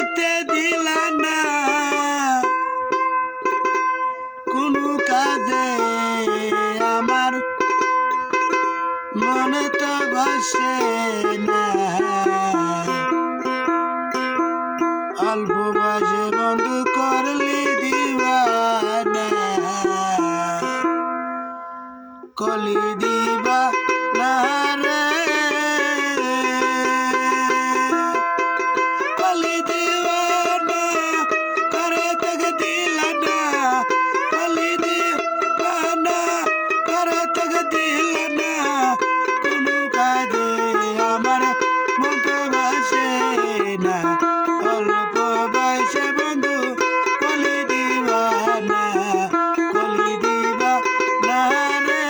থাকতে দিলা না কোনো কাজে আমার মনে তো বসে না অল্প বয়সে বন্ধু করলি দিবানা কলি দিবা না রে কলি দিবানা করে থেকে দিলা না কলি দিবানা করে থেকে দিলা না কোনো কাজে আমার মতো বসে না অল্প বয়সে বন্ধু কলি দিবানা কলি দিবা না রে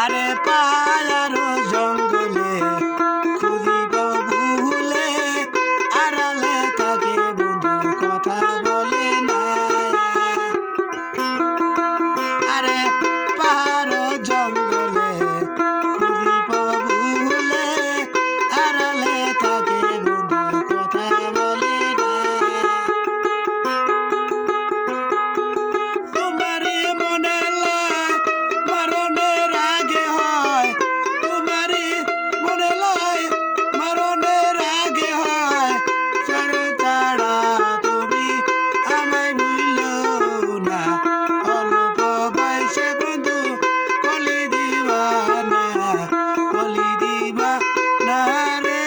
আরে পাহাড় জঙ্গলে খুঁজিব ভুলে আড়ালে থাকে বন্ধু কথা বলে না আরে পাহাড় জঙ্গলে খুঁজিব ভুলে আড়ালে থাকে বন্ধু কথা বলে না তোমারই মনে লাই মরণের আগে হয় তোমারই মনে লাই মরণের আগে হয় চরণ ছাড়া তুমি আমায় ভুলো না অল্প বয়সে বন্ধু কলি দিবা না কলি দিবা না রে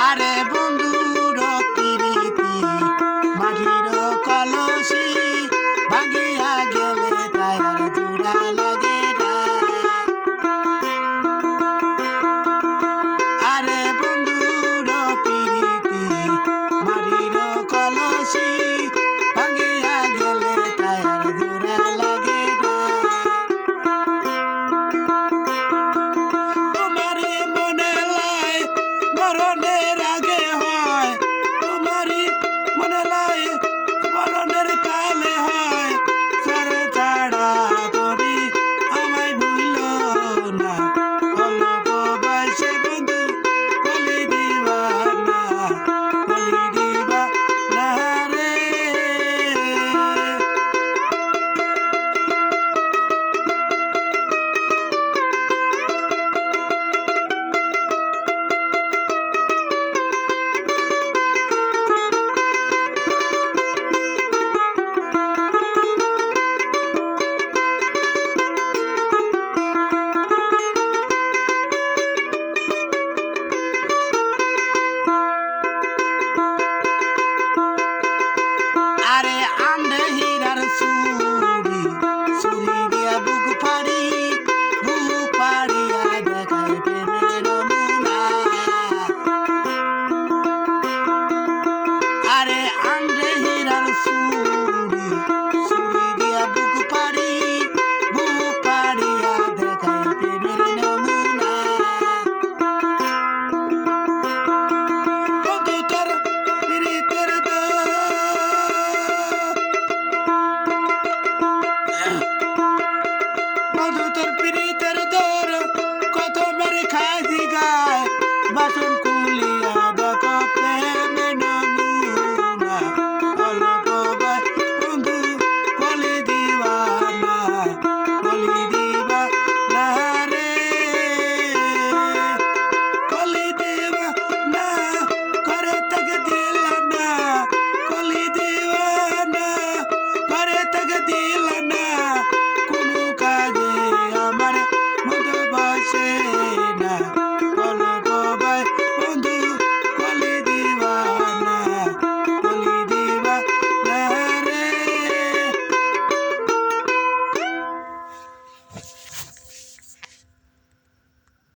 আরে বন্ধুর প্রীতি মাটির কলসি ভাঙিয়া গেলে তার জোড়া লাগে না আরে বন্ধুর প্রীতি মাটির কলসি ভাঙিয়া গেলে তার জোড়া লাগে না তোমারই মনে লাই মরণের আগে হয় তোমারই মনে লাই মরণের কালে হয় সারে ছাড়া তুমি আমায় ভুলো না অল্প বয়সে বন্ধু কলি দিবা না কলি দিবা না রে আরে আন্ডে হীরার চুরি চুরি দিয়া বুক পাড়িয়া দেখায় প্রেমের নমুনা আরে আন্ডে হীরার চুরি চুরি দিয়া বুক পাড়িয়া দেখায় প্রেমের নমুনা বন্ধু তোর প্রীতের বন্ধু তোর প্রীতের দর কত মেরে খাই গায় বাসন